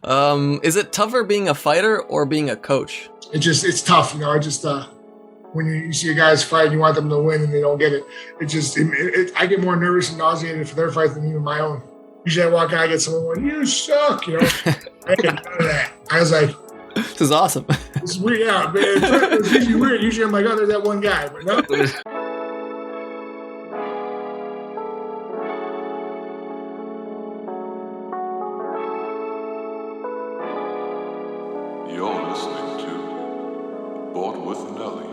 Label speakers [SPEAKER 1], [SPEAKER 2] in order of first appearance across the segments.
[SPEAKER 1] Is it tougher being a fighter or being a coach?
[SPEAKER 2] It's tough, you know. When you see a guys fight, you want them to win and they don't get it. I get more nervous and nauseated for their fights than even my own. Usually I walk out, I get someone going, "You suck," you know. I get none of that. I was like,
[SPEAKER 1] this is awesome.
[SPEAKER 2] It's weird, yeah, man. It's usually weird. Usually I'm like, oh, there's that one guy, but no.
[SPEAKER 3] You're listening to Bought with Nelly.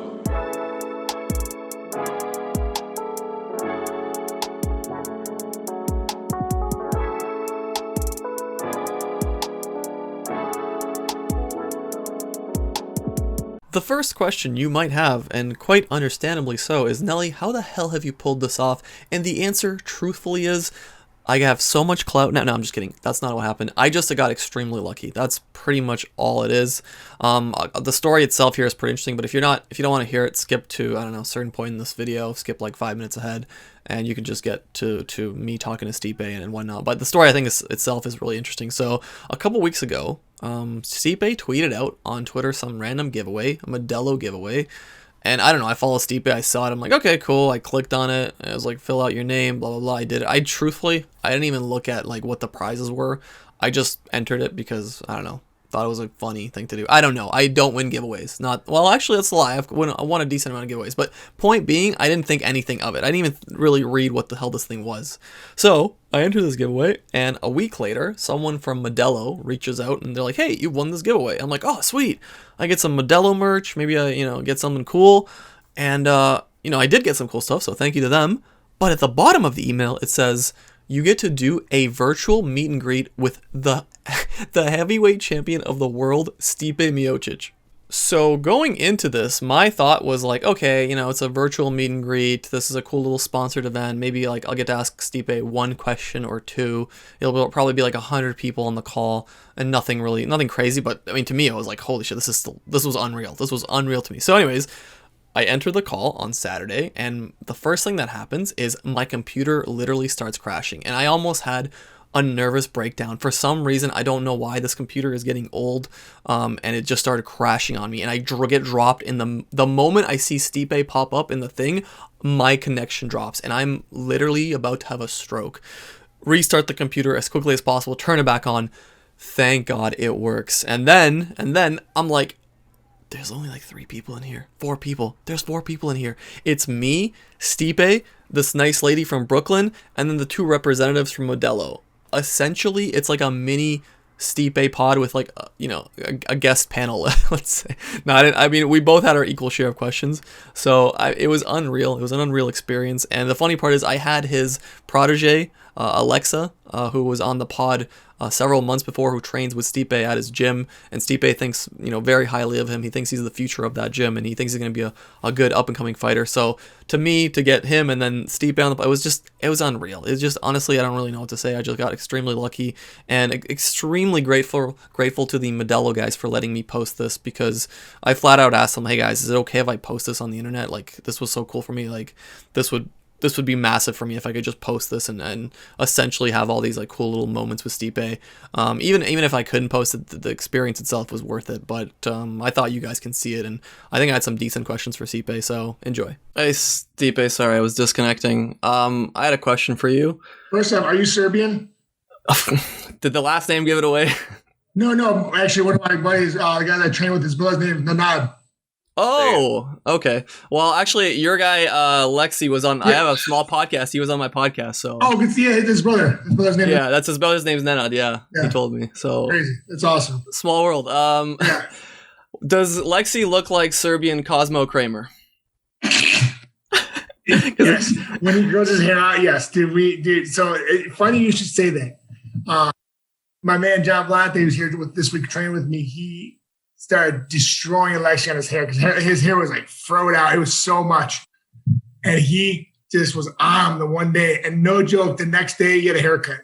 [SPEAKER 1] The first question you might have, and quite understandably so, is, Nelly, how the hell have you pulled this off? And the answer, truthfully, is I have so much clout. No, I'm just kidding. That's not what happened. I just got extremely lucky. That's pretty much all it is. The story itself here is pretty interesting, but if you don't want to hear it, skip to, I don't know, a certain point in this video, skip like 5 minutes ahead, and you can just get to me talking to Stipe and whatnot. But the story, I think, itself is really interesting. So a couple weeks ago, Stipe tweeted out on Twitter some random giveaway, a Modelo giveaway. And I don't know, I follow Stipe, I saw it, I'm like, okay, cool. I clicked on it, it was like, fill out your name, blah, blah, blah. I did it. I didn't even look at like what the prizes were. I just entered it because, I don't know, thought it was a funny thing to do. I don't know. I don't win giveaways. Well, actually, that's a lie. I won a decent amount of giveaways. But point being, I didn't think anything of it. I didn't even really read what the hell this thing was. So I entered this giveaway, and a week later, someone from Modelo reaches out, and they're like, hey, you won this giveaway. I'm like, oh, sweet. I get some Modelo merch. Maybe I, get something cool. And, I did get some cool stuff, so thank you to them. But at the bottom of the email, it says, you get to do a virtual meet and greet with the heavyweight champion of the world, Stipe Miocic. So going into this, my thought was like, okay, it's a virtual meet and greet. This is a cool little sponsored event. Maybe like I'll get to ask Stipe one question or two. It'll probably be like 100 people on the call and nothing crazy. But I mean, to me, I was like, holy shit, this was unreal. This was unreal to me. So anyways, I enter the call on Saturday, and the first thing that happens is my computer literally starts crashing, and I almost had a nervous breakdown. For some reason, I don't know why, this computer is getting old, and it just started crashing on me, and I get dropped in the moment I see Stipe pop up in the thing, my connection drops, and I'm literally about to have a stroke. Restart the computer as quickly as possible, turn it back on. Thank God it works. And then I'm like, there's only like 3 people in here. 4 people. There's 4 people in here. It's me, Stipe, this nice lady from Brooklyn, and then the 2 representatives from Modelo. Essentially, it's like a mini Stipe pod with like, a guest panel, let's say. I mean, we both had our equal share of questions. So it was unreal. It was an unreal experience. And the funny part is I had his protege, Alexa, who was on the pod several months before, who trains with Stipe at his gym, and Stipe thinks very highly of him. He thinks he's the future of that gym, and he thinks he's going to be a good up and coming fighter. So to me, to get him and then Stipe on the, it was unreal. It's just, honestly, I don't really know what to say. I just got extremely lucky and extremely grateful to the Modelo guys for letting me post this, because I flat out asked them, hey guys, is it okay if I post this on the internet? Like, this was so cool for me. Like, this would be massive for me if I could just post this and essentially have all these like cool little moments with Stipe. Even if I couldn't post it, the experience itself was worth it. But I thought you guys can see it, and I think I had some decent questions for Stipe, so enjoy. Hey Stipe, sorry I was disconnecting. I had a question for you.
[SPEAKER 2] First off, are you Serbian?
[SPEAKER 1] Did the last name give it away?
[SPEAKER 2] No. Actually, one of my buddies, the guy that I train with, his brother's name is Ngannou.
[SPEAKER 1] Oh, okay. Well, actually, your guy, Lexi, was on. Yeah. I have a small podcast. He was on my podcast. So.
[SPEAKER 2] Oh, good. Yeah, his brother. His brother's name.
[SPEAKER 1] Yeah, that's his brother's name's Ngannou. Yeah, he told me. So
[SPEAKER 2] crazy. It's awesome.
[SPEAKER 1] Small world.
[SPEAKER 2] Yeah.
[SPEAKER 1] Does Lexi look like Serbian Cosmo Kramer?
[SPEAKER 2] Yes. When he grows his hair out, yes. Dude. So funny you should say that. My man John Blante was here this week training with me. He started destroying Lexi on his hair because his hair was like froed out. It was so much. And he just was on the one day. And no joke, the next day he had a haircut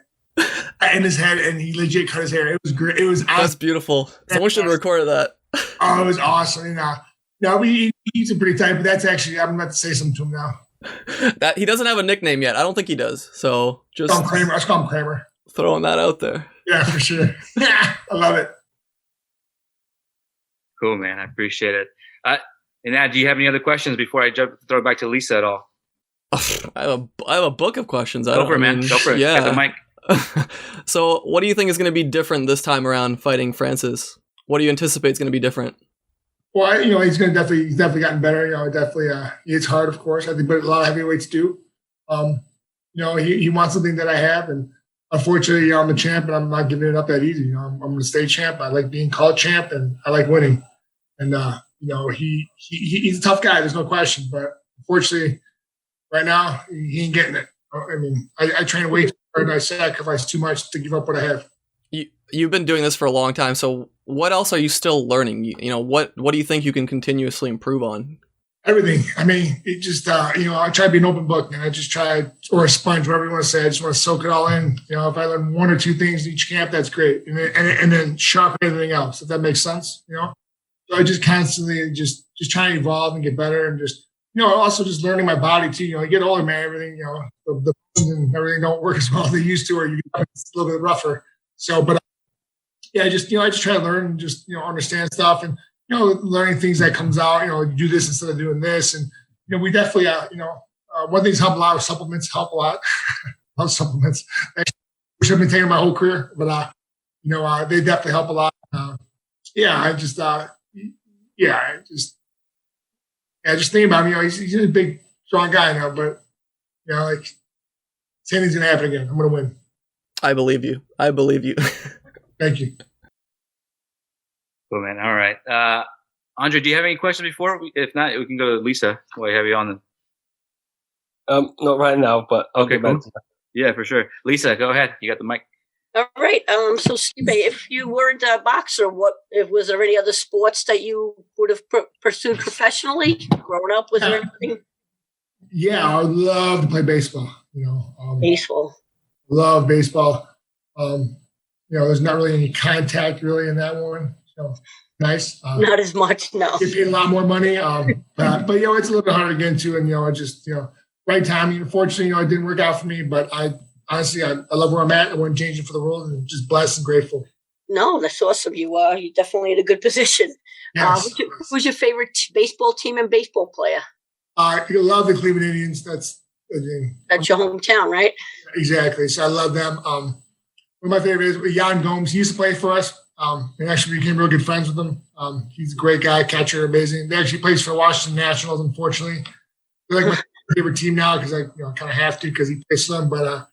[SPEAKER 2] in his head, and he legit cut his hair. It was great. It was awesome.
[SPEAKER 1] That's beautiful. Someone should have recorded that.
[SPEAKER 2] Oh, it was awesome. No, he's a pretty tight, but that's actually, I'm about to say something to him now.
[SPEAKER 1] That he doesn't have a nickname yet. I don't think he does. So just
[SPEAKER 2] call him Kramer. Let's call him Kramer.
[SPEAKER 1] Throwing that out there.
[SPEAKER 2] Yeah, for sure. I love it.
[SPEAKER 4] Cool, man. I appreciate it. And now, do you have any other questions before I throw it back to Lisa at all?
[SPEAKER 1] I have a book of questions.
[SPEAKER 4] Go for it, man. Go for it.
[SPEAKER 1] Yeah.
[SPEAKER 4] Got the mic.
[SPEAKER 1] So, what do you think is going to be different this time around fighting Francis? What do you anticipate is going to be different?
[SPEAKER 2] Well, he's definitely gotten better. Definitely, it's hard, of course. I think, but a lot of heavyweights do. He wants something that I have, and unfortunately, I'm the champ, and I'm not giving it up that easy. I'm going to stay champ. I like being called champ, and I like winning. And he's a tough guy. There's no question. But unfortunately, right now, he ain't getting it. I mean, I train way too hard, and I sacrifice too much to give up what I have.
[SPEAKER 1] You've been doing this for a long time. So, what else are you still learning? What do you think you can continuously improve on?
[SPEAKER 2] Everything. I mean, it just, I try to be an open book, and I just try, or a sponge, whatever you want to say. I just want to soak it all in. If I learn one or two things in each camp, that's great. And then sharpen everything else, if that makes sense, So I just constantly just try to evolve and get better, and just, also just learning my body too. You get older, man, everything, the bones and everything don't work as well as they used to, or it's a little bit rougher. So, but I just try to learn and just, understand stuff, and, learning things that comes out, do this instead of doing this. And, we definitely, one thing's help a lot, supplements help a lot. Love supplements, which I've been taking my whole career, but, they definitely help a lot. I just think about him, he's a big, strong guy now, but, same thing's going to happen again. I'm going to win.
[SPEAKER 1] I believe you.
[SPEAKER 2] Thank you.
[SPEAKER 4] Cool, man. All right. Andre, do you have any questions before? If not, we can go to Lisa while you have you on.
[SPEAKER 5] Not right now, but
[SPEAKER 4] okay, cool. Yeah, for sure. Lisa, go ahead. You got the mic.
[SPEAKER 6] All right. So, Stipe, if you weren't a boxer, was there any other sports that you would have pursued professionally growing up? Was there anything?
[SPEAKER 2] Yeah, I would love to play baseball.
[SPEAKER 6] Baseball.
[SPEAKER 2] Love baseball. There's not really any contact really in that one. So nice.
[SPEAKER 6] Not as much, no.
[SPEAKER 2] Get paid a lot more money. But it's a little bit harder to get into, and right time. Unfortunately, it didn't work out for me. But I honestly love where I'm at. I wouldn't change it for the world, and just blessed and grateful.
[SPEAKER 6] No, that's awesome. You're definitely in a good position.
[SPEAKER 2] Yes.
[SPEAKER 6] Who's your favorite baseball team and baseball player?
[SPEAKER 2] I love the Cleveland Indians. That's
[SPEAKER 6] your hometown, right?
[SPEAKER 2] Exactly. So I love them. One of my favorites is Yan Gomes. He used to play for us. And actually became real good friends with him. He's a great guy, catcher, amazing. They actually plays for Washington Nationals, unfortunately. They're like my favorite team now because I kind of have to because he plays for them. But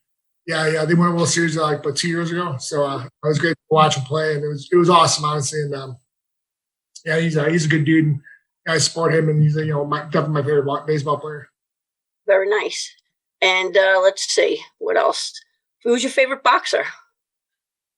[SPEAKER 2] they won a World Series about 2 years ago. So it was great to watch him play, and it was awesome, honestly. And he's a good dude. And I support him, and he's definitely my favorite baseball player.
[SPEAKER 6] Very nice. And let's see, what else? Who's your favorite boxer?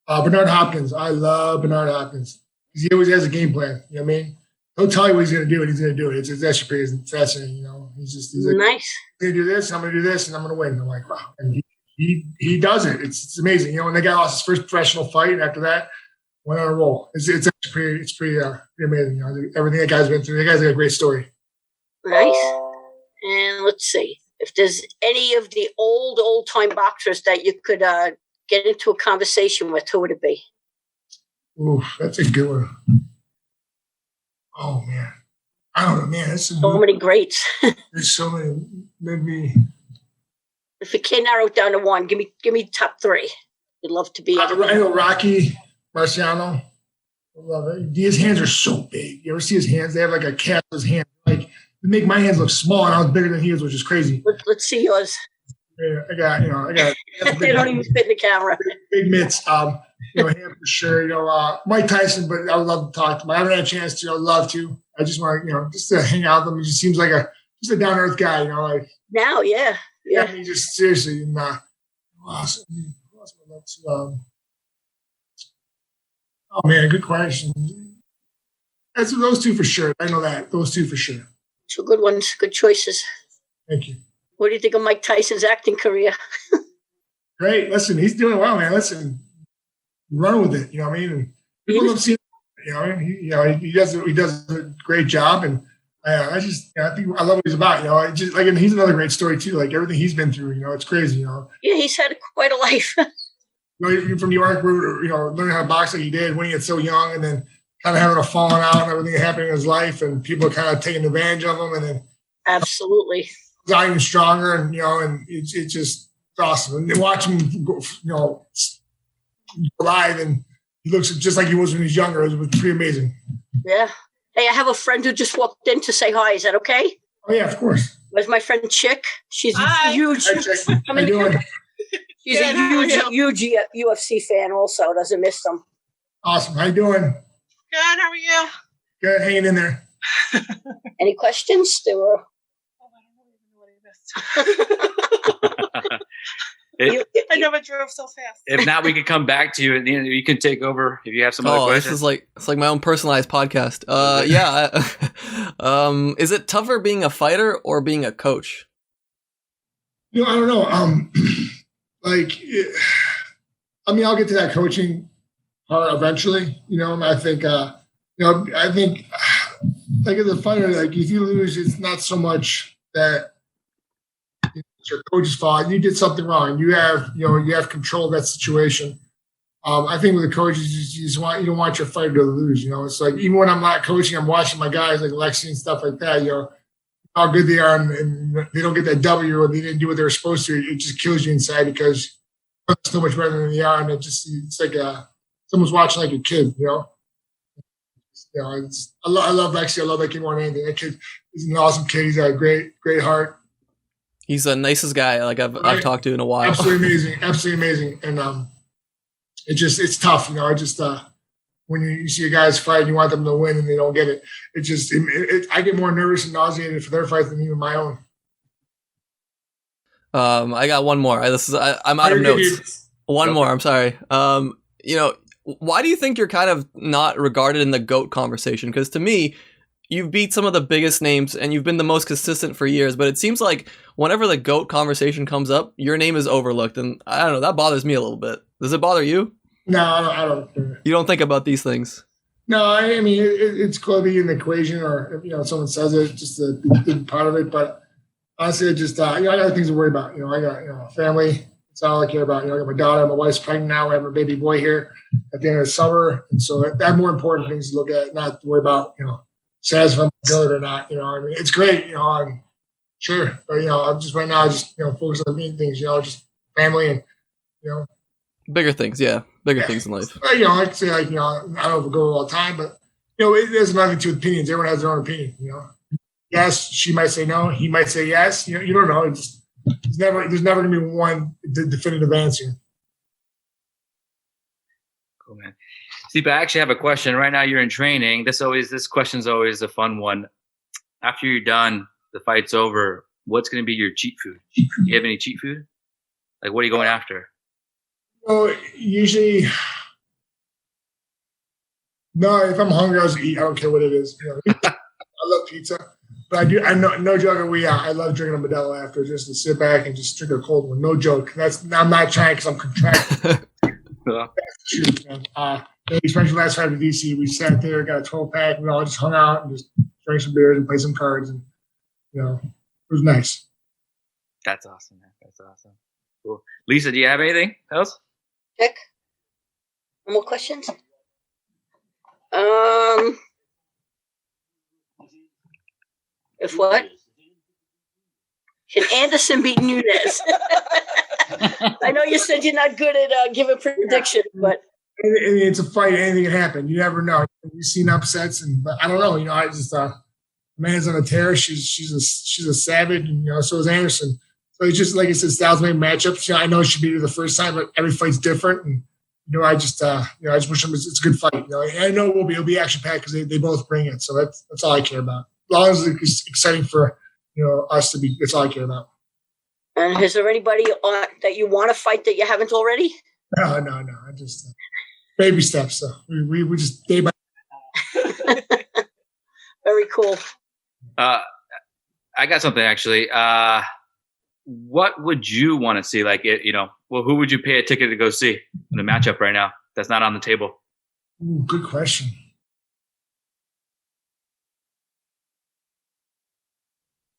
[SPEAKER 2] Bernard Hopkins. I love Bernard Hopkins. He always has a game plan. You know what I mean? He'll tell you what he's going to do, and he's going to do it. It's actually pretty fascinating. He's like,
[SPEAKER 6] nice.
[SPEAKER 2] I'm going to do this, I'm going to do this, and I'm going to win. I'm like, wow. And he does it. It's amazing. And that guy lost his first professional fight, and after that, went on a roll. It's actually pretty amazing. Everything that guy's been through. That guy's got a great story.
[SPEAKER 6] Nice. And let's see if there's any of the old time boxers that you could get into a conversation with. Who would it be?
[SPEAKER 2] Ooh, that's a good one. Oh man, I don't know, man. That's
[SPEAKER 6] so many greats.
[SPEAKER 2] There's so many. Maybe
[SPEAKER 6] if you can't narrow it down to one, give me top three. You'd love to be.
[SPEAKER 2] I know Rocky Marciano. I love it. His hands are so big. You ever see his hands? They have like a cat of his hand. Like they make my hands look small, and I was bigger than he was, which is crazy.
[SPEAKER 6] Let's see yours.
[SPEAKER 2] Yeah, I got.
[SPEAKER 6] They don't even fit in the camera.
[SPEAKER 2] Big mitts. Him for sure. Mike Tyson, but I would love to talk to him. I haven't had a chance to. I'd love to. I just want just to hang out with him. He just seems like just a down to earth guy. Like
[SPEAKER 6] now, yeah.
[SPEAKER 2] I mean, just seriously. And who else would love to? Oh man, good question. That's those two for sure. I know that those two for sure.
[SPEAKER 6] Two good ones, good choices.
[SPEAKER 2] Thank you.
[SPEAKER 6] What do you think of Mike Tyson's acting career?
[SPEAKER 2] Great. Listen, he's doing well, man. Listen, run with it. You know what I mean? And people love seeing. He does a great job, and I think I love what he's about. And he's another great story too. Like everything he's been through. It's crazy.
[SPEAKER 6] Yeah, he's had quite a life.
[SPEAKER 2] you're from New York, learning how to box like he did when he was so young, and then kind of having a falling out and everything happening in his life, and people kind of taking advantage of him, and then
[SPEAKER 6] absolutely
[SPEAKER 2] got even stronger, and and it's just awesome. And watch him go, live, and he looks just like he was when he was younger. It was pretty amazing.
[SPEAKER 6] Yeah. Hey, I have a friend who just walked in to say hi. Is that okay?
[SPEAKER 2] Oh yeah, of course.
[SPEAKER 6] Where's my friend Chick? She's a huge.
[SPEAKER 2] Hi, Chick. How you doing?
[SPEAKER 6] She's a huge UFC fan. Also, doesn't miss them.
[SPEAKER 2] Awesome. How you doing?
[SPEAKER 7] Good. How are you?
[SPEAKER 2] Good. Hanging in there.
[SPEAKER 6] Any questions? There were.
[SPEAKER 7] I don't know what I missed. I never drove so fast.
[SPEAKER 4] If not, we could come back to you. And you can take over if you have some other questions.
[SPEAKER 1] It's like my own personalized podcast. Yeah. Is it tougher being a fighter or being a coach?
[SPEAKER 2] I don't know. I'll get to that coaching part eventually. I think, like as a fighter, like if you lose, it's not so much that it's your coach's fault. You did something wrong. You have control of that situation. I think with the coaches, you don't want your fighter to lose. It's like even when I'm not coaching, I'm watching my guys like Lexi and stuff like that. How good they are, and they don't get that W, or they didn't do what they were supposed to. It just kills you inside because they're so much better than they are, and it's like someone's watching like a kid. I love Lexi. I love that kid more than anything. That kid is an awesome kid. He's got a great heart.
[SPEAKER 1] He's the nicest guy I've talked to in a while.
[SPEAKER 2] Absolutely amazing. And it's tough. When you see a guys fight and you want them to win and they don't get it, I get more nervous and nauseated for their fights than even my own.
[SPEAKER 1] I got one more. I'm out of notes. One more. I'm sorry. Why do you think you're kind of not regarded in the GOAT conversation? Because to me, you've beat some of the biggest names and you've been the most consistent for years, but it seems like whenever the GOAT conversation comes up, your name is overlooked. And I don't know, that bothers me a little bit. Does it bother you?
[SPEAKER 2] No, I don't.
[SPEAKER 1] You don't think about these things?
[SPEAKER 2] No, I mean, it's cool to be in the equation, or if someone says it, just a big part of it. But honestly, I got things to worry about. I got a family. That's all I care about. I got my daughter. My wife's pregnant now. I have a baby boy here at the end of the summer, and so I have more important things to look at, not to worry about. Satisfying my good or not. I mean, it's great. I'm sure, but I'm just right now, focus on the main things. Just family and
[SPEAKER 1] bigger things. Yeah, bigger things in life.
[SPEAKER 2] I'd say I don't know if we go all the time, but it has nothing to do with opinions. Everyone has their own opinion. Yes, she might say no. He might say yes. You don't know. There's never going to be one definitive answer.
[SPEAKER 4] Cool, man. Stipe, I actually have a question. Right now you're in training. This question's always a fun one. After you're done, the fight's over, what's going to be your cheat food? Do you have any cheat food? Like, what are you going after?
[SPEAKER 2] Usually, no, if I'm hungry, I'll just eat. I don't care what it is. I love pizza. But I know, no joke. I love drinking a Modelo after, just to sit back and just drink a cold one. No joke. I'm not trying because I'm contracted. Especially last time in DC, we sat there, got a 12-pack, we all just hung out and just drank some beers and played some cards, and it was nice.
[SPEAKER 4] That's awesome, man. That's awesome. Cool. Lisa, do you have anything else?
[SPEAKER 6] Nick, no more questions? If what? Can Anderson beat Nunes? I know you said you're not good at giving predictions, but
[SPEAKER 2] it's a fight. Anything can happen. You never know. You've seen upsets, but I don't know. I just man's on a tear. She's a savage, and so is Anderson. So it's just like I said, styles make matchups. I know she beat her the first time, but every fight's different, and I just wish them it's a good fight. I know it'll be action packed because they both bring it. So that's all I care about. As long as it's exciting for us to be, that's all I care about.
[SPEAKER 6] And is there anybody that you want to fight that you haven't already?
[SPEAKER 2] No. I just baby steps. So we just day by.
[SPEAKER 6] Very cool.
[SPEAKER 4] I got something actually. What would you want to see? Like, who would you pay a ticket to go see in the matchup right now that's not on the table?
[SPEAKER 2] Ooh, good question.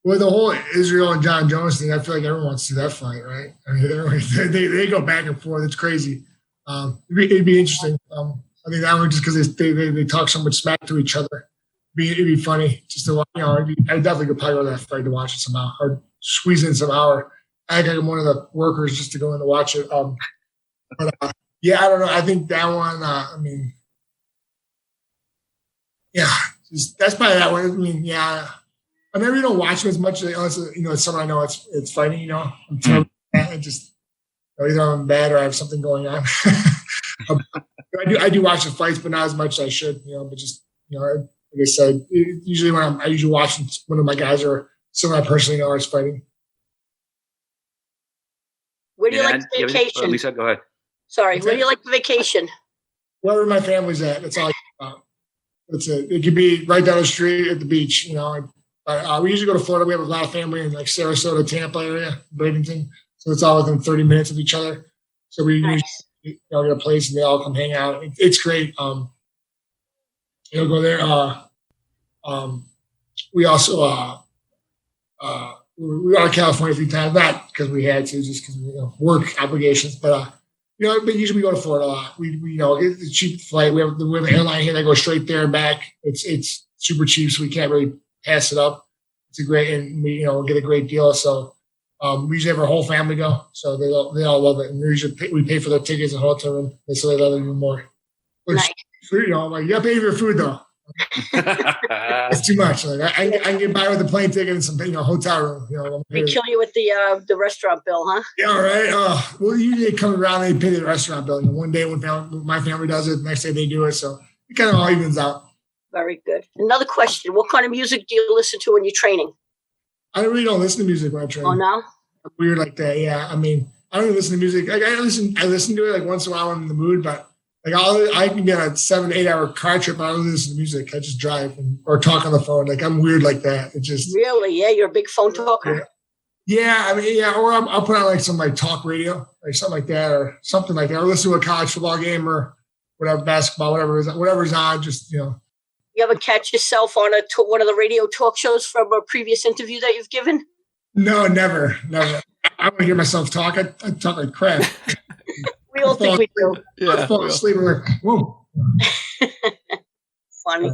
[SPEAKER 2] Well, the whole Israel and John Jones thing, I feel like everyone wants to see that fight, right? I mean, they go back and forth. It's crazy. It'd be interesting. I think that one just because they talk so much smack to each other. It'd be funny just to watch. I definitely could probably go to that fight to watch it somehow, or squeeze in some hour. I think I'm one of the workers just to go in to watch it. But yeah, I don't know. I think that one. That's probably that one. I mean, yeah. I never don't watch them as much unless it's someone I know it's fighting. I'm terrible. I just either I'm bad or I have something going on. I do watch the fights, but not as much as I should. But just like I said, usually when I usually watching one of my guys or someone I personally know is fighting.
[SPEAKER 6] Where do you like the vacation?
[SPEAKER 4] Lisa, go ahead.
[SPEAKER 6] Sorry, where do you like the vacation?
[SPEAKER 2] Wherever my family's at. That's all I care about. It could be right down the street at the beach. We usually go to Florida. We have a lot of family in like Sarasota, Tampa area, Bradenton. So it's all within 30 minutes of each other. So we usually get a place and they all come hang out. It's great. Go there. We also we went to California a few times, not because we had to, just because work obligations, but but usually we go to Florida a lot. We it's a cheap flight. We have an airline here that goes straight there and back. It's super cheap, so we can't really pass it up. It's a great, and we get a great deal. So we usually have our whole family go, so they all love it. And we pay for their tickets and hotel room, so they love it even more.
[SPEAKER 6] Nice.
[SPEAKER 2] Food, I'm like, you got to pay for your food though. It's too much. Like I can get by with a plane ticket and some hotel room.
[SPEAKER 6] They kill you with the restaurant bill, huh?
[SPEAKER 2] Yeah, all right. Well, usually they come around and they pay the restaurant bill. One day my family does it, the next day they do it, so it kind of all evens out.
[SPEAKER 6] Very good. Another question: what kind of music do you listen to when you're training?
[SPEAKER 2] I really don't listen to music when I train.
[SPEAKER 6] Oh no,
[SPEAKER 2] I'm weird like that. Yeah, I don't even listen to music. Like I listen to it like once in a while when I'm in the mood, but. Like I can be on a 7-8 hour car trip. I don't listen to music. I just drive or talk on the phone. Like I'm weird like that. It just
[SPEAKER 6] really, yeah. You're a big phone talker.
[SPEAKER 2] Yeah. Or I'll put on like some like talk radio, like something like that, or something like that. Or listen to a college football game or whatever, basketball, whatever's on. Just
[SPEAKER 6] You ever catch yourself on one of the radio talk shows from a previous interview that you've given?
[SPEAKER 2] No, never. I want to hear myself talk. I talk like crap.
[SPEAKER 6] We all think we do.
[SPEAKER 2] Yeah, I fall asleep and like, whoa.
[SPEAKER 6] Funny.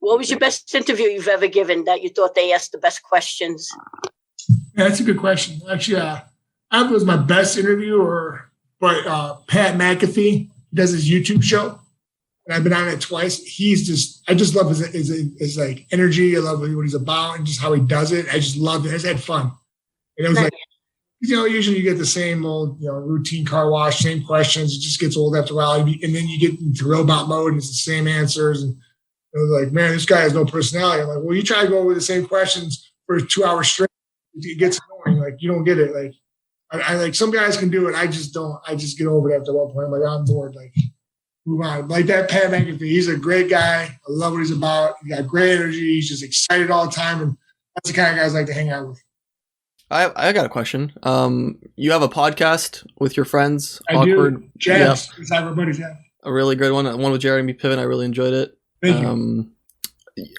[SPEAKER 6] What was your best interview you've ever given that you thought they asked the best questions?
[SPEAKER 2] Yeah, that's a good question. Actually, I don't know if it was my best interview but Pat McAfee does his YouTube show. And I've been on it twice. I just love his like energy. I love what he's about and just how he does it. I just love it. I just had fun. And it was like, usually you get the same old, routine car wash, same questions. It just gets old after a while. And then you get into robot mode and it's the same answers. And like, man, this guy has no personality. I'm like, well, you try to go with the same questions for 2 hours straight. It gets annoying. Like, you don't get it. Like, I like some guys can do it. I just don't. I just get over it after one point. I'm like, I'm bored. Like, move on. Like that Pat McAfee, he's a great guy. I love what he's about. He got great energy. He's just excited all the time. And that's the kind of guys I like to hang out with.
[SPEAKER 1] I got a question. You have a podcast with your friends.
[SPEAKER 2] I
[SPEAKER 1] Awkward.
[SPEAKER 2] do. Jazz. It's everybody's. Yeah.
[SPEAKER 1] A really great one. One with Jeremy Piven. I really enjoyed it.
[SPEAKER 2] Thank you.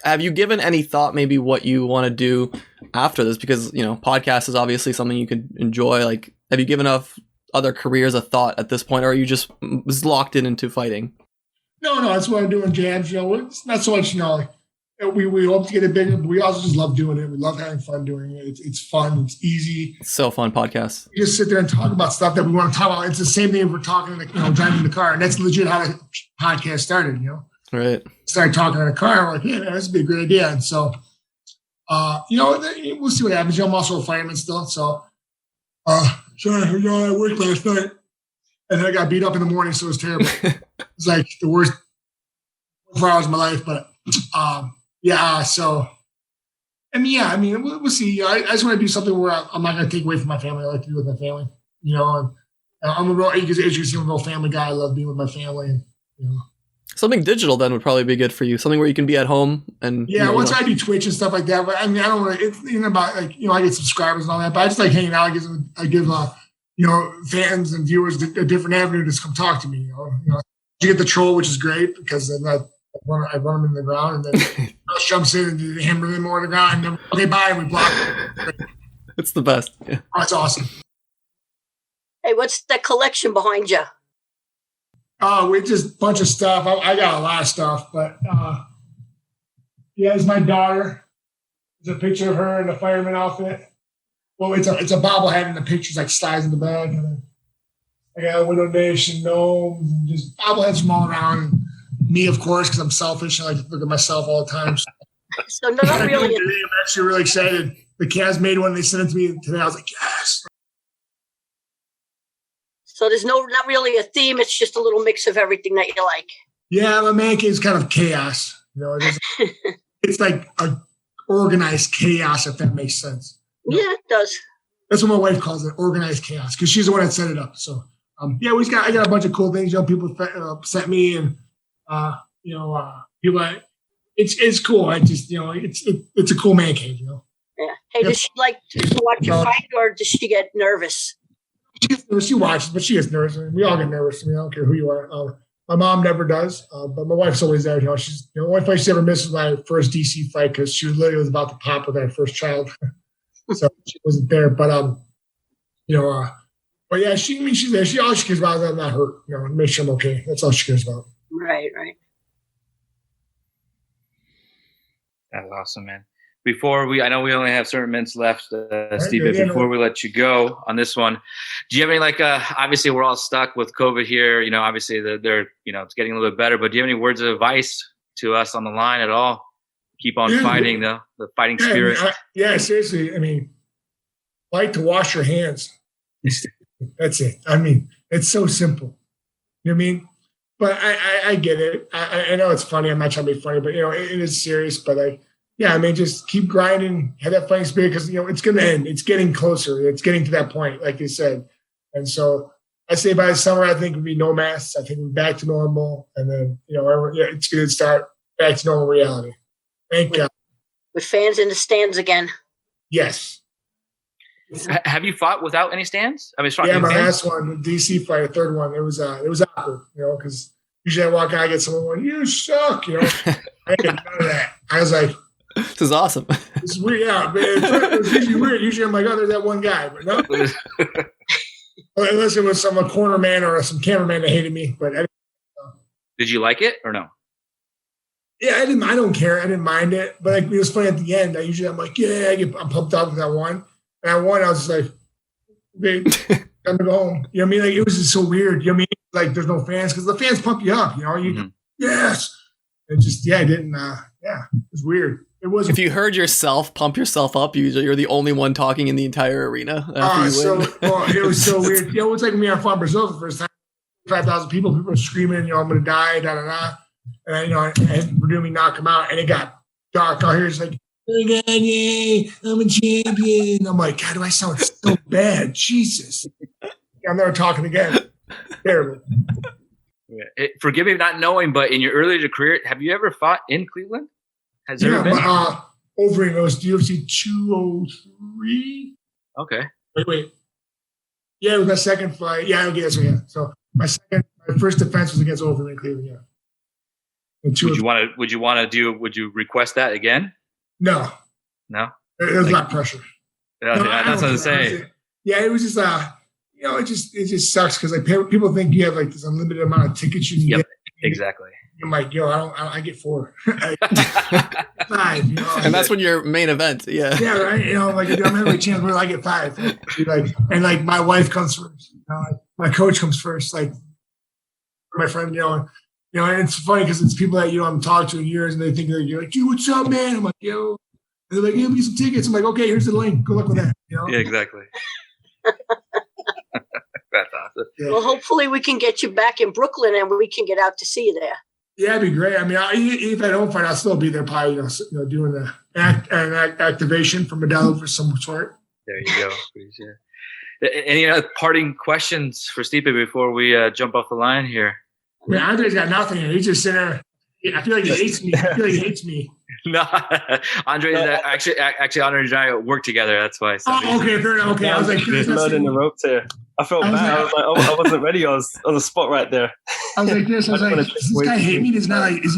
[SPEAKER 1] Have you given any thought maybe what you want to do after this? Because, podcast is obviously something you could enjoy. Like, have you given other careers a thought at this point, or are you just locked into fighting?
[SPEAKER 2] No, that's what I'm doing, Jabs. It's not so much, we hope to get it bigger, but we also just love doing it. We love having fun doing it. It's fun. It's easy.
[SPEAKER 1] It's so fun podcast.
[SPEAKER 2] We just sit there and talk about stuff that we want to talk about. It's the same thing if we're talking, driving the car. And that's legit how the podcast started,
[SPEAKER 1] Right.
[SPEAKER 2] Started talking in the car. We're like, yeah, man, this would be a great idea. And so, we'll see what happens. I'm also a fireman still. So, I worked last night and then I got beat up in the morning. So it was terrible. It's like the worst 4 hours of my life. But, we'll see. I just want to do something where I'm not going to take away from my family. I like to be with my family, and I'm a real, as you can see, I'm a real family guy. I love being with my family.
[SPEAKER 1] Something digital then would probably be good for you. Something where you can be at home and
[SPEAKER 2] once I do Twitch and stuff like that. But I don't want to. It's about I get subscribers and all that. But I just like hanging out. I give fans and viewers a different avenue to come talk to me. You get the troll, which is great because then I run them in the ground and then jumps in and hammer them more on the ground. And then, okay, bye, and we block them.
[SPEAKER 1] It's the best. Yeah.
[SPEAKER 2] Oh, it's awesome.
[SPEAKER 6] Hey, what's that collection behind you?
[SPEAKER 2] Oh, we just bunch of stuff. I got a lot of stuff, but yeah, it's my daughter. There's a picture of her in the fireman outfit. Well, it's a bobblehead, and the picture's like slides in the bag. And then I got Window Nation, gnomes, and just bobbleheads from all around. And me, of course, because I'm selfish. I like to look at myself all the time.
[SPEAKER 6] So not really.
[SPEAKER 2] I'm actually really excited. The Cavs made one. They sent it to me today. I was like, yes.
[SPEAKER 6] So there's not really a theme. It's just a little mix of everything that you like.
[SPEAKER 2] Yeah, my man cave is kind of chaos. You know, it's like a organized chaos, if that makes sense.
[SPEAKER 6] Yeah, it does.
[SPEAKER 2] That's what my wife calls it, organized chaos, because she's the one that set it up. So, yeah, I got a bunch of cool things. You know, people sent me, and people. It's cool. I just, it's a cool man cave. You know.
[SPEAKER 6] Yeah. Hey, does she like to watch you fight, or does she get nervous?
[SPEAKER 2] She watches, but she gets nervous. We all get nervous. I mean, I don't care who you are. My mom never does, but my wife's always there. You know, she's the only fight she ever missed was my first DC fight because she literally was about to pop with our first child, so she wasn't there. But but yeah, she's there. All she cares about is that I'm not hurt. You know, make sure I'm okay. That's all she cares about.
[SPEAKER 6] Right.
[SPEAKER 4] That's awesome, man. I know we only have certain minutes left, Steve, but before we let you go on this one, do you have any, obviously we're all stuck with COVID here, you know, obviously they're it's getting a little bit better, but do you have any words of advice to us on the line at all? Keep on fighting the fighting spirit.
[SPEAKER 2] Seriously. I mean, like to wash your hands. That's it. I mean, it's so simple. You know what I mean? But I get it. I know it's funny. I'm not trying to be funny, but it is serious, but just keep grinding, have that fighting spirit because, it's going to end. It's getting closer. It's getting to that point, like you said. And so I say by the summer, I think we'll be no masks. I think we'll be back to normal. And then, it's going to start back to normal reality. Thank God.
[SPEAKER 6] With fans in the stands again.
[SPEAKER 2] Yes.
[SPEAKER 4] Have you fought without any stands?
[SPEAKER 2] My last one, the DC fight, the third one, it was awkward, because usually I walk out, I get someone going, "You suck," I didn't get none of that. I was like,
[SPEAKER 1] this is awesome.
[SPEAKER 2] It's weird, yeah. But it was usually weird. Usually I'm like, oh, there's that one guy. But no. Unless it was some corner man or some cameraman that hated me. But
[SPEAKER 4] did you like it or no?
[SPEAKER 2] Yeah, I didn't. I don't care. I didn't mind it. But it was funny at the end. I'm like, I'm pumped up with that one. And I won. I was just like, okay, time to go home. You know what I mean? Like, it was just so weird. You know what I mean? Like, there's no fans because the fans pump you up. Yes. It just, it didn't. It was weird. It was.
[SPEAKER 1] If you heard yourself pump yourself up, you're the only one talking in the entire arena.
[SPEAKER 2] It was so weird. It's like me. I fought Brazil for the first time. 5,000 people were screaming, I'm going to die, da da da. And we're doing me knock him out, and it got dark out here. It's like, I'm a champion. I'm like, God, do I sound so bad? Jesus. I'm never talking again. Terrible.
[SPEAKER 4] Forgive me for not knowing, but in your earlier career, have you ever fought in Cleveland? Has there ever been?
[SPEAKER 2] Over it was UFC 203.
[SPEAKER 4] Okay.
[SPEAKER 2] Wait. Yeah, it was my second fight. Yeah, I guess so. Yeah. So my first defense was against Overeem in Cleveland. Yeah. Would you request that again? No. It was a lot of pressure.
[SPEAKER 4] That's what I'm saying.
[SPEAKER 2] Yeah, it was just it just sucks because people think you have like this unlimited amount of tickets you can get.
[SPEAKER 4] Exactly.
[SPEAKER 2] I'm like, I get 4. 5,
[SPEAKER 1] and that's when your main event. Yeah.
[SPEAKER 2] Yeah, right. I'm having a chance where I get 5. And my wife comes first. My coach comes first. Like my friend, and it's funny because it's people that I'm talked to in years, and they think you're like, dude, what's up, man? I'm like, yo. And they're like, give me some tickets. I'm like, okay, here's the link. Good luck with that.
[SPEAKER 4] Yeah, exactly. That's awesome.
[SPEAKER 6] Yeah. Well, hopefully we can get you back in Brooklyn, and we can get out to see you there.
[SPEAKER 2] Yeah, it'd be great. I mean, if I don't fight, I'll still be there, probably, doing the activation for Modelo for some sort.
[SPEAKER 4] There you go. Any other parting questions for Stipe before we jump off the line here?
[SPEAKER 2] I mean, Andre's got nothing. He's just sitting there. I feel like he hates me.
[SPEAKER 4] No, Andre, actually, Andre and I work together. That's why.
[SPEAKER 2] Okay, fair enough. Okay, I was like,
[SPEAKER 5] there's blood in the ropes here. I felt bad. I was like, I wasn't ready. I was on the spot right there.
[SPEAKER 2] I was like this. I was like, does this guy hate me? Is he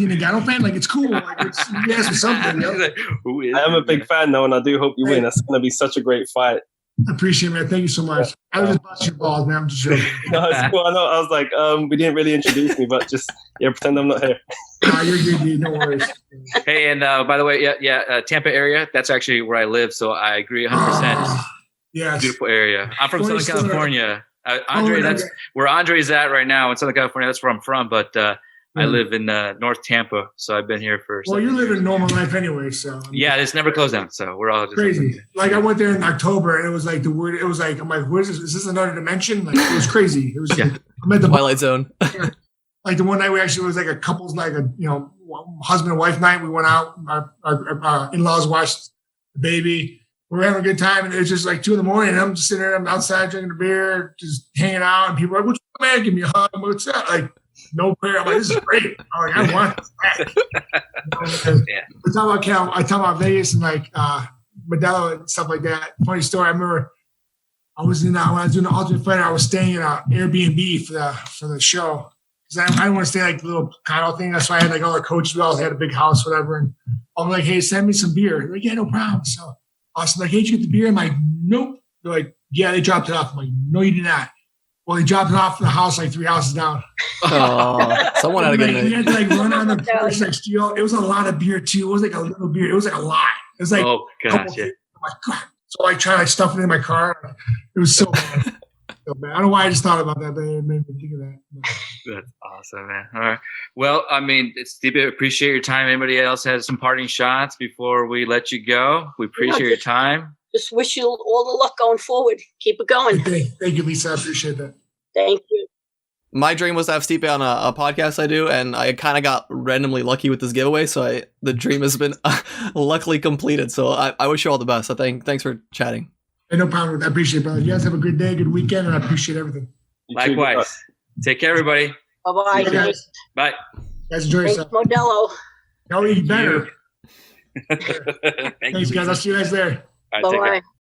[SPEAKER 2] a Ngannou fan? Like, it's cool. Like, he asked me something.
[SPEAKER 5] I am a big fan though, and I do hope you win. That's going to be such a great fight.
[SPEAKER 2] I appreciate it, man. Thank you so much. I was just busting your balls, man. I'm just joking.
[SPEAKER 5] No, it's cool. I know. I was like, we didn't really introduce me, but just pretend I'm not here.
[SPEAKER 2] Nah, you're good, dude. No worries.
[SPEAKER 4] Hey, and by the way, Tampa area. That's actually where I live, so I agree 100%.
[SPEAKER 2] Yes.
[SPEAKER 4] Beautiful area. I'm from Southern California. Andre, that's
[SPEAKER 2] okay.
[SPEAKER 4] where Andre's at right now in Southern California. That's where I'm from, but I live in North Tampa, so I've been here for.
[SPEAKER 2] Well, you're living a normal life anyway, so.
[SPEAKER 4] Yeah, it's never closed down, so we're all just
[SPEAKER 2] Crazy. Like I went there in October, and it was like the word. It was like I'm like, what is this? Is this another dimension? Like it was crazy. It was. Like, I'm at the
[SPEAKER 1] Twilight Zone.
[SPEAKER 2] Like the one night we actually was like a couple's like a husband and wife night. We went out. Our in-laws watched the baby. We were having a good time, and it was just like 2 a.m. And I'm just sitting there. I'm outside drinking a beer, just hanging out, and people are like, "What's up, man? Give me a hug. What's up?" Like no prayer. I'm like, "This is great." I'm like, "I want this back." We talk about Vegas and like Modelo and stuff like that. Funny story. I remember I was when I was doing the Ultimate Fighter. I was staying in an Airbnb for the show. I didn't want to stay like the little condo thing. That's why I had like all the coaches. We all had a big house, whatever. And I'm like, "Hey, send me some beer." They're like, "Yeah, no problem." So Austin, like, "Hey, did you get the beer?" I'm like, "Nope." They're like, "Yeah, they dropped it off." I'm like, "No, you did not." Well, they dropped it off in the house like 3 houses down.
[SPEAKER 1] Oh, someone had a good night.
[SPEAKER 2] We had to like run on the porch, like steal. It was a lot of beer too. It was like a little beer. It was like a lot. It was like,
[SPEAKER 4] oh gosh, yeah.
[SPEAKER 2] I'm like, God. So I tried to like stuff it in my car. It was so bad. So bad. I don't know why I just thought about that, but it made me think of that.
[SPEAKER 4] That's awesome, man. All right. Well, I mean, Stipe, appreciate your time. Anybody else has some parting shots before we let you go? We appreciate your time.
[SPEAKER 6] Just wish you all the luck going forward. Keep it going.
[SPEAKER 2] Thank you, Lisa. I appreciate that.
[SPEAKER 6] Thank you.
[SPEAKER 1] My dream was to have Stipe on a podcast I do, and I kind of got randomly lucky with this giveaway, so the dream has been luckily completed. So I wish you all the best. So thanks for chatting.
[SPEAKER 2] Hey, no problem. I appreciate it, brother. You guys have a good day, good weekend, and I appreciate everything.
[SPEAKER 4] Likewise. Take care, everybody.
[SPEAKER 6] Bye-bye.
[SPEAKER 2] See you guys.
[SPEAKER 4] Bye.
[SPEAKER 2] Guys, enjoy
[SPEAKER 6] Thanks,
[SPEAKER 2] yourself.
[SPEAKER 6] Modelo.
[SPEAKER 2] Y'all eat better.
[SPEAKER 4] Thank
[SPEAKER 2] Thanks,
[SPEAKER 4] you.
[SPEAKER 2] guys. I'll see you guys there.
[SPEAKER 4] All right, take care.
[SPEAKER 6] Bye-bye.